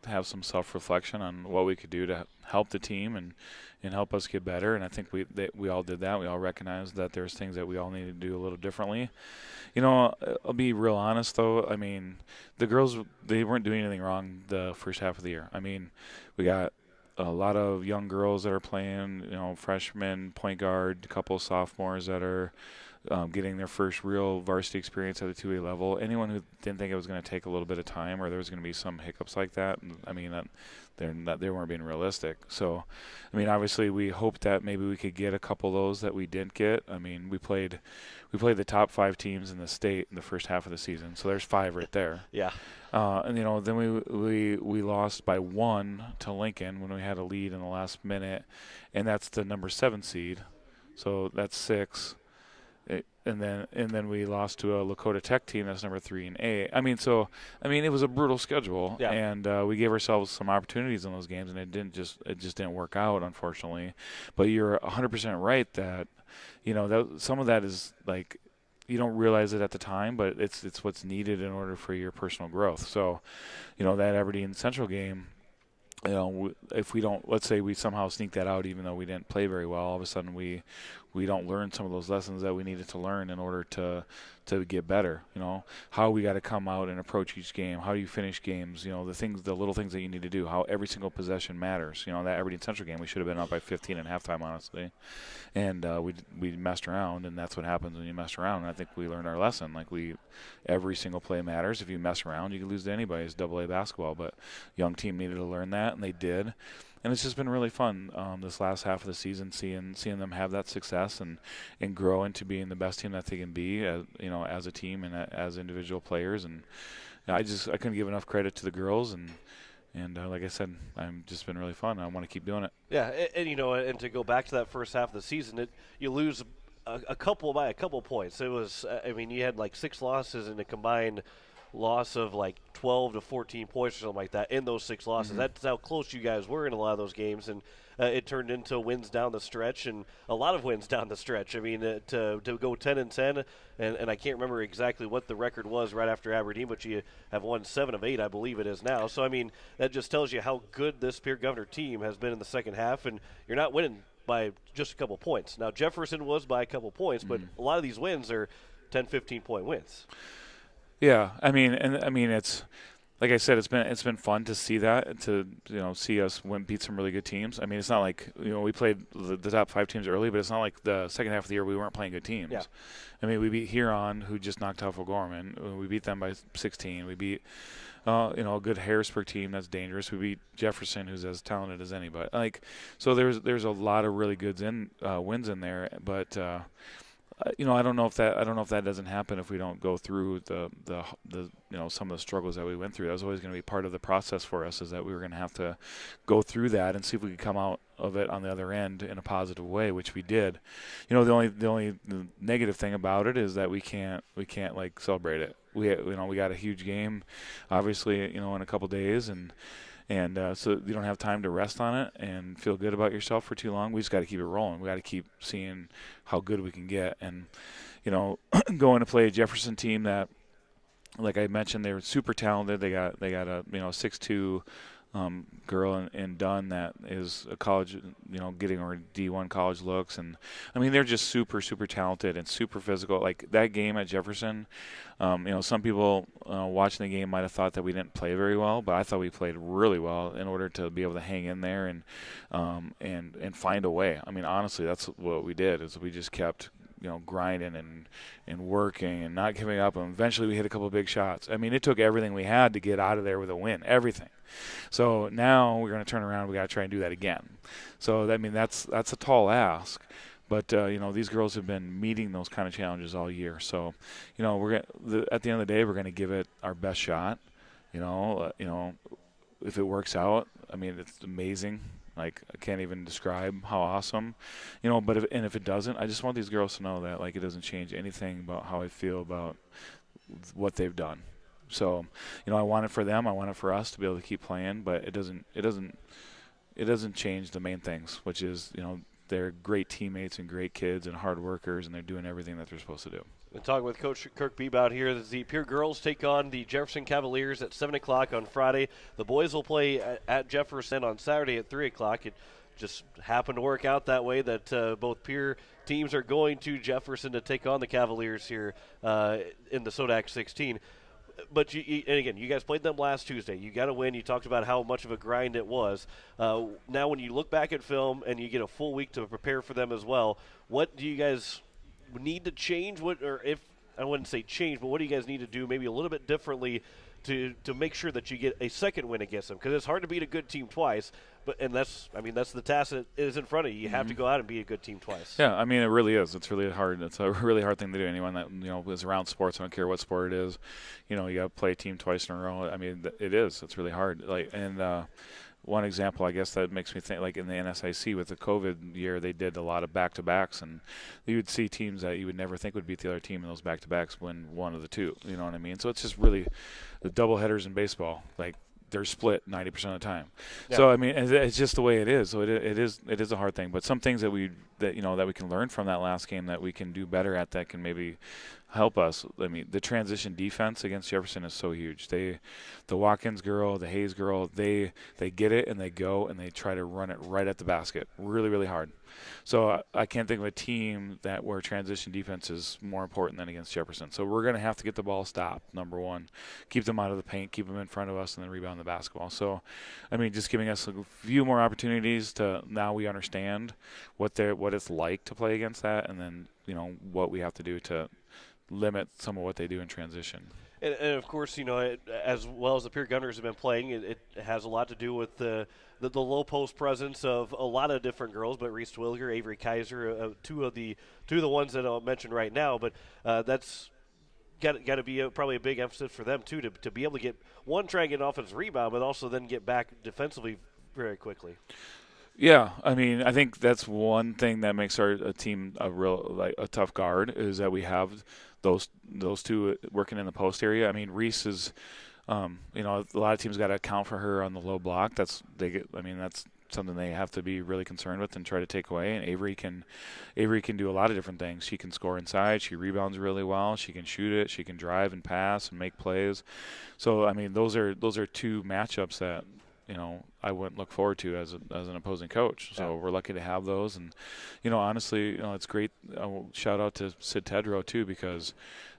Speaker 15: have some self-reflection on what we could do to help the team and help us get better. And I think we all did that. We all recognized that there's things that we all needed to do a little differently. I'll be real honest, though. I mean, the girls, they weren't doing anything wrong the first half of the year. I mean, we got a lot of young girls that are playing, freshmen, point guard, a couple of sophomores that are getting their first real varsity experience at the 2A level. Anyone who didn't think it was going to take a little bit of time or there was going to be some hiccups like that, I mean, they weren't being realistic. So, I mean, obviously we hoped that maybe we could get a couple of those that we didn't get. I mean, we played the top 5 teams in the state in the first half of the season, so there's 5 right there.
Speaker 2: Yeah.
Speaker 15: And then we lost by 1 to Lincoln when we had a lead in the last minute, and that's the number 7 seed, so that's 6. And then we lost to a Lakota Tech team that's number 3 in A. I mean, it was a brutal schedule,
Speaker 2: yeah.
Speaker 15: And we gave ourselves some opportunities in those games, and it just didn't work out, unfortunately. But you're 100% right that, some of that is like you don't realize it at the time, but it's what's needed in order for your personal growth. So, that Aberdeen Central game. If we don't, let's say we somehow sneak that out, even though we didn't play very well, all of a sudden we don't learn some of those lessons that we needed to learn in order to get better. How we got to come out and approach each game. How do you finish games? The little things that you need to do. How every single possession matters. That Aberdeen Central game, we should have been up by 15 at halftime, honestly, and we messed around, and that's what happens when you mess around. And I think we learned our lesson. Every single play matters. If you mess around, you can lose to anybody. It's AA basketball, but young team needed to learn that, and they did. it's just been really fun this last half of the season, seeing them have that success and grow into being the best team that they can be, as a team and as individual players. And I couldn't give enough credit to the girls, and like I said, I'm just been really fun. I want to keep doing it.
Speaker 2: Yeah, and to go back to that first half of the season, you lose a couple points. It was, you had like 6 losses and a combined loss of like 12 to 14 points or something like that in those 6 losses.
Speaker 15: Mm-hmm.
Speaker 2: That's how close you guys were in a lot of those games, and it turned into wins down the stretch, and a lot of wins down the stretch. to go 10-10, and I can't remember exactly what the record was right after Aberdeen, but you have won 7 of 8, I believe it is now. So that just tells you how good this Pierre Governor team has been in the second half, and you're not winning by just a couple points. Now Jefferson was by a couple points, but a lot of these wins are 10, 15-point wins.
Speaker 15: Yeah, it's like I said, it's been fun to see that, to see us beat some really good teams. It's not like we played the top 5 teams early, but it's not like the second half of the year we weren't playing good teams.
Speaker 2: Yeah.
Speaker 15: We beat Huron, who just knocked out O'Gorman. We beat them by 16. We beat a good Harrisburg team that's dangerous. We beat Jefferson, who's as talented as anybody. So there's a lot of really good wins in there, but. I don't know if that doesn't happen if we don't go through the some of the struggles that we went through. That was always going to be part of the process for us, is that we were going to have to go through that and see if we could come out of it on the other end in a positive way, which we did. The only negative thing about it is that we can't like celebrate it. We got a huge game, obviously, in a couple days, and so you don't have time to rest on it and feel good about yourself for too long. We just got to keep it rolling. We got to keep seeing how good we can get. And, going to play a Jefferson team that, like I mentioned, they were super talented. They got a 6'2" girl in Dunn that is a college, getting her D1 college looks. And, they're just super, super talented and super physical. Like that game at Jefferson, some people watching the game might have thought that we didn't play very well, but I thought we played really well in order to be able to hang in there and find a way. Honestly, that's what we did, is we just kept grinding and working and not giving up. And eventually we hit a couple of big shots. It took everything we had to get out of there with a win, everything. So now we're going to turn around. We got to try and do that again. So that's a tall ask. But these girls have been meeting those kind of challenges all year. So we're at the end of the day, we're going to give it our best shot. If it works out, it's amazing. Like, I can't even describe how awesome, but if it doesn't, I just want these girls to know that, it doesn't change anything about how I feel about what they've done. So, I want it for them. I want it for us to be able to keep playing, but it doesn't change the main things, which is, they're great teammates and great kids and hard workers, and they're doing everything that they're supposed to do.
Speaker 2: We're talking with Coach Kirk Bebout here. The Pierre girls take on the Jefferson Cavaliers at 7 o'clock on Friday. The boys will play at Jefferson on Saturday at 3 o'clock. It just happened to work out that way that both Pierre teams are going to Jefferson to take on the Cavaliers here in the Sodak 16. But, and again, you guys played them last Tuesday. You got to win. You talked about how much of a grind it was. Now when you look back at film and you get a full week to prepare for them as well, what do you guys need to change? I wouldn't say change, but what do you guys need to do maybe a little bit differently to make sure that you get a second win against them? Because it's hard to beat a good team twice, that's the task that is in front of you. You have to go out and beat a good team twice.
Speaker 15: Yeah, it really is. It's really hard. It's a really hard thing to do. Anyone that is around sports, I don't care what sport it is, you got to play a team twice in a row. It is. It's really hard. One example, I guess, that makes me think, like in the NSIC with the COVID year, they did a lot of back-to-backs, and you would see teams that you would never think would beat the other team in those back-to-backs win one of the two. You know what I mean? So it's just really the doubleheaders in baseball. They're split 90% of the time. Yeah. So it's just the way it is. So it is a hard thing. But some things that we can learn from that last game that we can do better at, that can maybe help us. The transition defense against Jefferson is so huge. The Watkins girl, the Hayes girl, they get it and they go and they try to run it right at the basket, really, really hard. So I can't think of a team where transition defense is more important than against Jefferson. So we're going to have to get the ball stopped, number one, keep them out of the paint, keep them in front of us, and then rebound the basketball. So, just giving us a few more opportunities to, now we understand what it's like to play against that, and then what we have to do to limit some of what they do in transition.
Speaker 2: And of course, as well as the Pierre Gunners have been playing, it has a lot to do with the low post presence of a lot of different girls. But Reese Twilliger, Avery Kaiser, two of the ones that I'll mention right now. But that's got to be probably a big emphasis for them too, to be able to try and get an offensive rebound, but also then get back defensively very quickly.
Speaker 15: Yeah, I mean, I think that's one thing that makes our team a tough guard, is that we have those two working in the post area. I mean, Reese is, a lot of teams got to account for her on the low block. That's something they have to be really concerned with and try to take away. And Avery can do a lot of different things. She can score inside. She rebounds really well. She can shoot it. She can drive and pass and make plays. So I mean, those are two matchups that I wouldn't look forward to as an opposing coach. So we're lucky to have those. And honestly, it's great. Shout out to Sid Tedrow too, because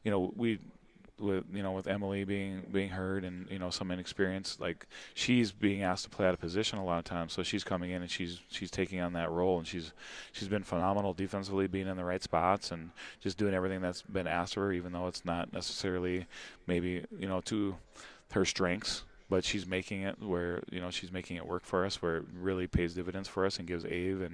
Speaker 15: with Emily being hurt and some inexperience, like, she's being asked to play out of position a lot of times, so she's coming in and she's taking on that role, and she's been phenomenal defensively, being in the right spots and just doing everything that's been asked of her, even though it's not necessarily maybe to her strengths. But she's making it where, she's making it work for us, where it really pays dividends for us and gives Ave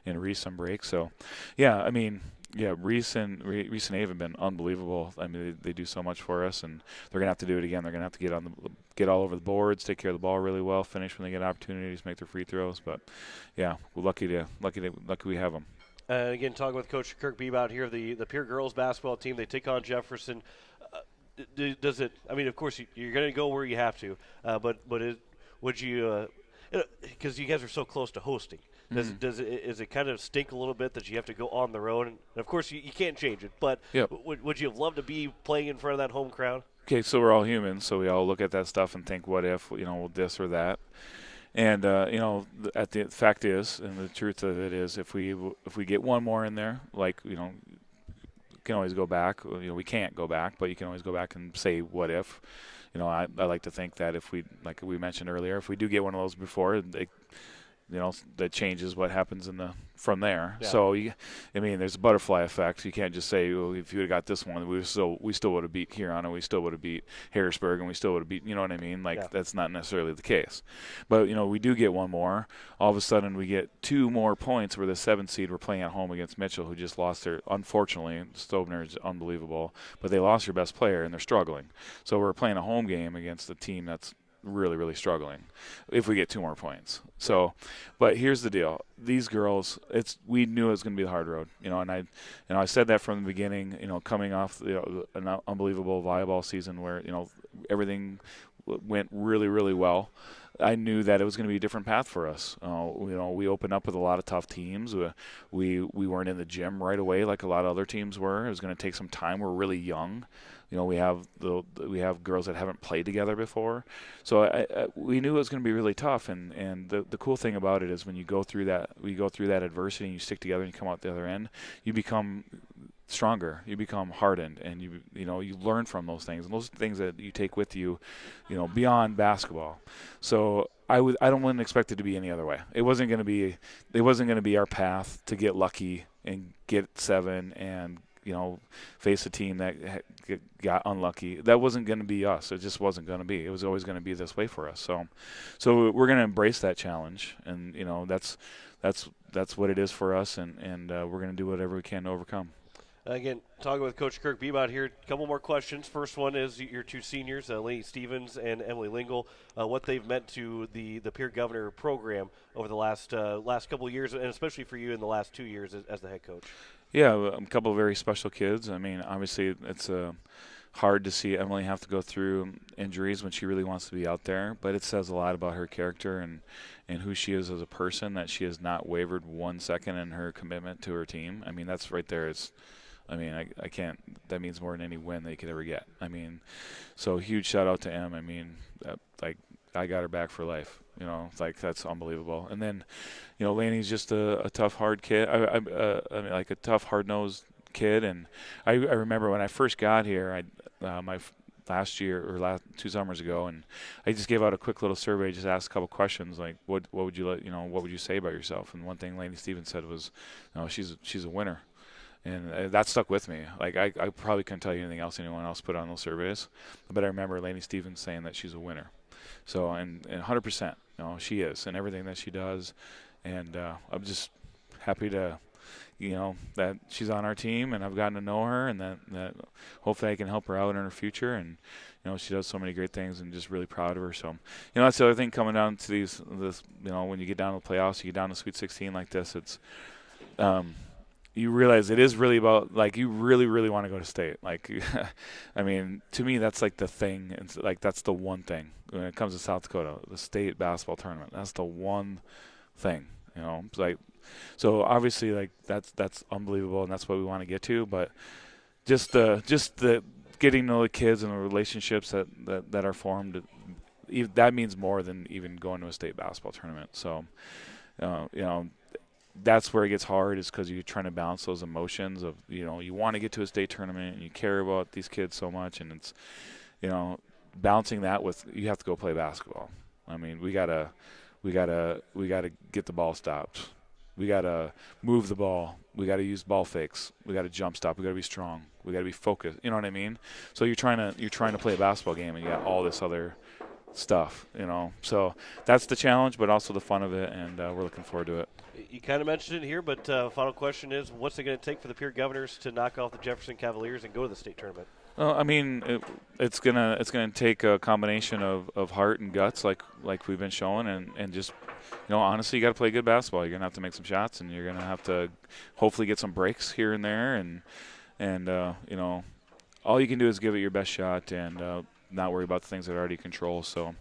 Speaker 15: and Reese some breaks. So, yeah, I mean, Reese and Ave have been unbelievable. I mean, they do so much for us, and they're going to have to do it again. They're going to have to get all over the boards, take care of the ball really well, finish when they get opportunities, make their free throws. But, yeah, we're lucky we have them.
Speaker 2: Again, talking with Coach Kirk Bebout here, the Pierre girls basketball team, they take on Jefferson. Does it? I mean, of course, you're going to go where you have to, but would you? Because you guys are so close to hosting, does it kind of stink a little bit that you have to go on the road? And of course, you can't change it. But would you have loved to be playing in front of that home crowd?
Speaker 15: Okay, so we're all humans, so we all look at that stuff and think, what if this or that. And the fact is, and the truth of it is, if we get one more in there, like can always go back. We can't go back, but you can always go back and say, what if? I like to think that if we, like we mentioned earlier, if we do get one of those before, that changes what happens from there. Yeah. So, there's a butterfly effect. You can't just say, well, if you would have got this one, we still would have beat Huron, and we still would have beat Harrisburg, and we still would have beat, you know what I mean? That's not necessarily the case. But, we do get one more. All of a sudden, we get 2 more points. We're the 7th seed. We're playing at home against Mitchell, who just lost unfortunately, Stobner is unbelievable, but they lost their best player, and they're struggling. So we're playing a home game against a team that's really, really struggling if we get 2 more points. So, but here's the deal. These girls, we knew it was going to be the hard road, and I said that from the beginning, coming off an unbelievable volleyball season where, everything went really, really well. I knew that it was going to be a different path for us. We opened up with a lot of tough teams. We weren't in the gym right away like a lot of other teams were. It was going to take some time. We're really young. We have girls that haven't played together before, so we knew it was going to be really tough. And the cool thing about it is when you go through that adversity and you stick together and you come out the other end, you become stronger, you become hardened, and you learn from those things, and those are things that you take with you, beyond basketball. So I wouldn't expect it to be any other way. It wasn't going to be our path to get lucky and get 7 and face a team that got unlucky. That wasn't going to be us. It just wasn't going to be. It was always going to be this way for us. So we're going to embrace that challenge, and that's what it is for us, and we're going to do whatever we can to overcome.
Speaker 2: Again, talking with Coach Kirk Bebout here. A couple more questions. First one is your 2 seniors, Lainey Stevens and Emily Lingle, what they've meant to the Pierre Governor program over the last couple of years, and especially for you in the last 2 years as the head coach.
Speaker 15: Yeah, a couple of very special kids. I mean, obviously it's hard to see Emily have to go through injuries when she really wants to be out there, but it says a lot about her character and who she is as a person, that she has not wavered 1 second in her commitment to her team. I mean, that's right there. I can't, that means more than any win they could ever get. I mean, so huge shout out to Em. I mean, I got her back for life. That's unbelievable. And then, Laney's just a tough, hard kid. I mean, a tough, hard-nosed kid. And I remember when I first got here, my last year or 2 summers ago, and I just gave out a quick little survey, just asked a couple questions like, what would you what would you say about yourself? And one thing Lainey Stevens said was, she's a winner. And that stuck with me. Like I probably couldn't tell you anything else anyone else put on those surveys, but I remember Lainey Stevens saying that she's a winner. So and 100%, she is, and everything that she does. And I'm just happy to, that she's on our team, and I've gotten to know her, and that hopefully I can help her out in her future. And she does so many great things, and just really proud of her. So that's the other thing coming down to this when you get down to the playoffs, you get down to Sweet 16 like this, it's you realize it is really about, like, you really, really want to go to state. Like, I mean, to me, that's like the thing. It's like, that's the one thing when it comes to South Dakota, the state basketball tournament. That's the one thing, It's like, so obviously, like, that's unbelievable, and that's what we want to get to. But just the getting to know the kids and the relationships that are formed, that means more than even going to a state basketball tournament. So, that's where it gets hard, is because you're trying to balance those emotions of, you want to get to a state tournament and you care about these kids so much, and it's, balancing that with, you have to go play basketball. I mean, we gotta get the ball stopped. We gotta move the ball. We gotta use ball fakes. We gotta jump stop. We gotta be strong. We gotta be focused. You know what I mean? So you're trying to play a basketball game, and you got all this other stuff, So that's the challenge, but also the fun of it, and we're looking forward to it.
Speaker 2: You kind of mentioned it here, but final question is, what's it going to take for the Pierre Governors to knock off the Jefferson Cavaliers and go to the state tournament?
Speaker 15: Well, I mean, it's gonna take a combination of heart and guts, like we've been showing, and just, honestly, you got to play good basketball. You're gonna have to make some shots, and you're gonna have to hopefully get some breaks here and there, and all you can do is give it your best shot, and not worry about the things that are already control. So,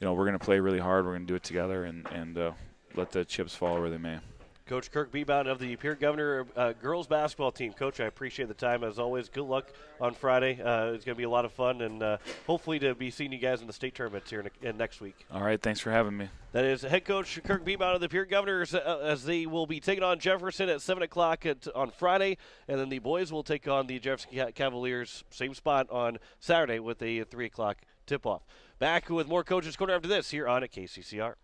Speaker 15: we're going to play really hard. We're going to do it together, and let the chips fall where they may.
Speaker 2: Coach Kirk Beebout of the Pierre Governor girls basketball team. Coach, I appreciate the time as always. Good luck on Friday. It's going to be a lot of fun, and hopefully to be seeing you guys in the state tournaments here next week.
Speaker 15: All right, thanks for having me.
Speaker 2: That is head coach Kirk Beebout of the Pierre Governors, as they will be taking on Jefferson at 7 o'clock on Friday, and then the boys will take on the Jefferson Cavaliers, same spot on Saturday with a 3 o'clock tip-off. Back with more Coaches Corner after this here on at KCCR.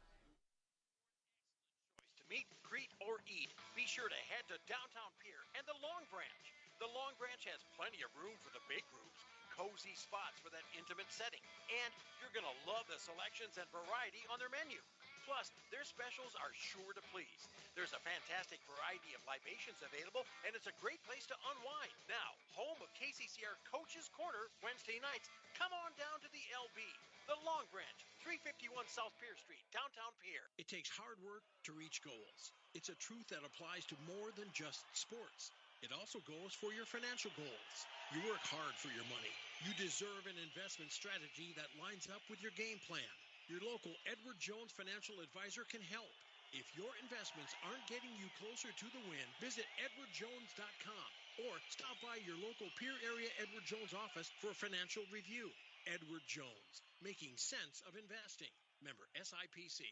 Speaker 3: Be sure to head to Downtown Pier and the Long Branch. The Long Branch has plenty of room for the big groups, cozy spots for that intimate setting, and you're going to love the selections and variety on their menu. Plus, their specials are sure to please. There's a fantastic variety of libations available, and it's a great place to unwind. Now, home of KCCR Coach's Corner Wednesday nights, come on down to the LB, the Long Branch, 351 South Pier Street, Downtown Pier.
Speaker 12: It takes hard work to reach goals. It's a truth that applies to more than just sports. It also goes for your financial goals. You work hard for your money. You deserve an investment strategy that lines up with your game plan. Your local Edward Jones financial advisor can help. If your investments aren't getting you closer to the win, visit edwardjones.com or stop by your local Pier area Edward Jones office for a financial review. Edward Jones, making sense of investing. Member SIPC.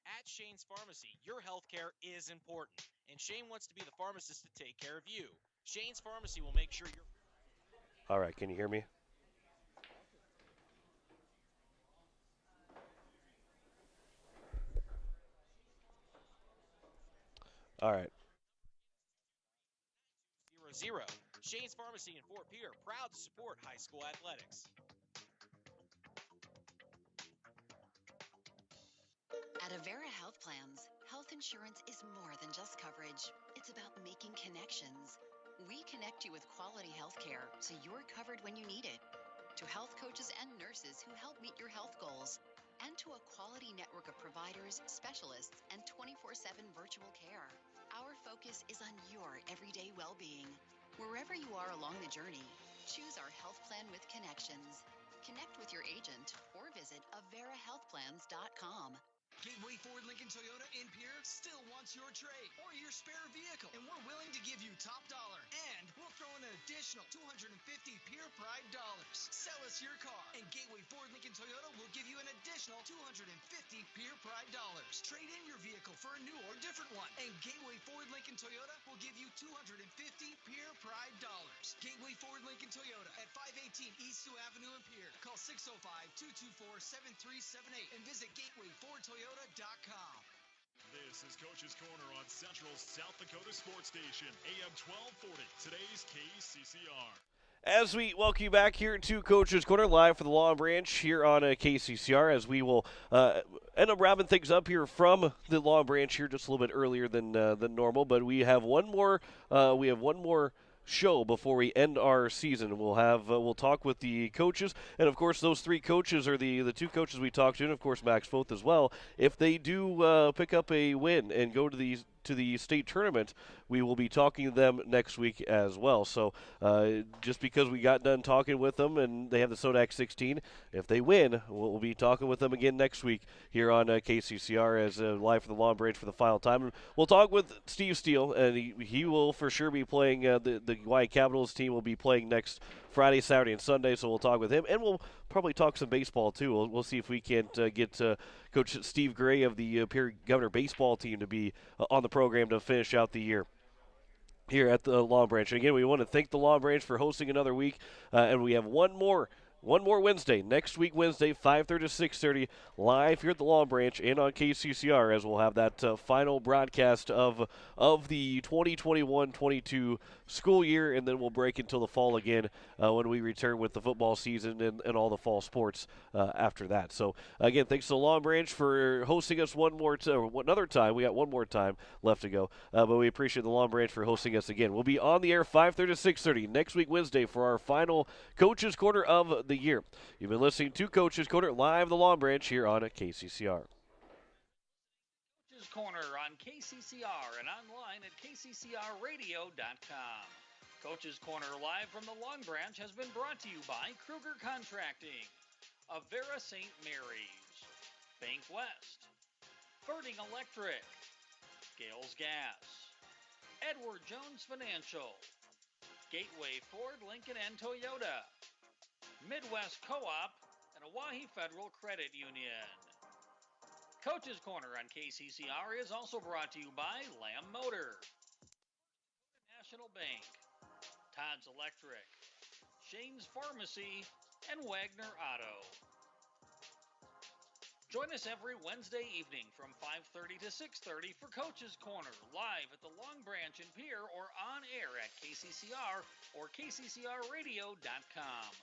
Speaker 13: At Shane's Pharmacy, your healthcare is important, and Shane wants to be the pharmacist to take care of you. Shane's Pharmacy will make sure you're...
Speaker 2: All right, can you hear me? All right.
Speaker 13: 0-0. Shane's Pharmacy in Fort Pierre, proud to support high school athletics.
Speaker 16: At Avera Health Plans, health insurance is more than just coverage. It's about making connections. We connect you with quality health care so you're covered when you need it. To health coaches and nurses who help meet your health goals. And to a quality network of providers, specialists, and 24/7 virtual care. Our focus is on your everyday well-being. Wherever you are along the journey, choose our health plan with connections. Connect with your agent or visit averahealthplans.com.
Speaker 4: Gateway Ford Lincoln Toyota in Pierre still wants your trade or your spare vehicle, and we're willing to give you top dollar. And we'll throw in an additional 250 Pierre Pride dollars. Sell us your car, and Gateway Ford Lincoln Toyota will give you an additional 250 Pierre Pride dollars. Trade in your vehicle for a new or different one, and Gateway Ford Lincoln Toyota will give you 250 Pierre Pride dollars. Gateway Ford Lincoln Toyota at 518 East Sioux Avenue in Pierre. Call 605-224-7378 and visit gatewayfordtoyota.com.
Speaker 6: This is Coach's Corner on Central South Dakota Sports Station, AM 1240, today's KCCR.
Speaker 2: As we welcome you back here to Coach's Corner, live for the Long Branch here on KCCR, as we will end up wrapping things up here from the Long Branch here just a little bit earlier than normal. But we have one more show before we end our season. We'll talk with the coaches, and of course those three coaches are the two coaches we talked to, and of course Max Foth as well. If they do pick up a win and go to the state tournament, we will be talking to them next week as well. So just because we got done talking with them and they have the Sodak 16, if they win, we'll be talking with them again next week here on KCCR as live for the Long Branch for the final time. And we'll talk with Steve Steele, and he will for sure be playing. The Hawaii Capitals team will be playing next Friday, Saturday, and Sunday, so we'll talk with him, and we'll probably talk some baseball too. We'll see if we can't get Coach Steve Gray of the Pierre Governor baseball team to be on the program to finish out the year here at the Long Branch. And again, we want to thank the Long Branch for hosting another week, and we have one more Wednesday, next week Wednesday, 5:30 to 6:30, live here at the Long Branch and on KCCR, as we'll have that final broadcast of the 2021-22 school year, and then we'll break until the fall again when we return with the football season and all the fall sports after that. So again, thanks to the Long Branch for hosting us another time. We got one more time left to go, but we appreciate the Long Branch for hosting us again. We'll be on the air 5:30 to 6:30 next week Wednesday for our final Coach's Corner of the year. You've been listening to Coach's Corner live the Long Branch here on KCCR.
Speaker 1: Coach's Corner on KCCR and online at kccrradio.com. Coach's Corner live from the Long Branch has been brought to you by Kruger Contracting, Avera St. Mary's, Bank West, Birding Electric, Gales Gas, Edward Jones Financial, Gateway Ford, Lincoln, and Toyota, Midwest Co-op, and Oahe Federal Credit Union. Coach's Corner on KCCR is also brought to you by Lamb Motor, National Bank, Todd's Electric, Shane's Pharmacy, and Wagner Auto. Join us every Wednesday evening from 5:30 to 6:30 for Coach's Corner, live at the Long Branch in Pierre or on air at KCCR or kccrradio.com.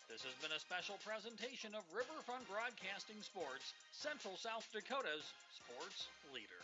Speaker 1: This has been a special presentation of Riverfront Broadcasting Sports, Central South Dakota's sports leader.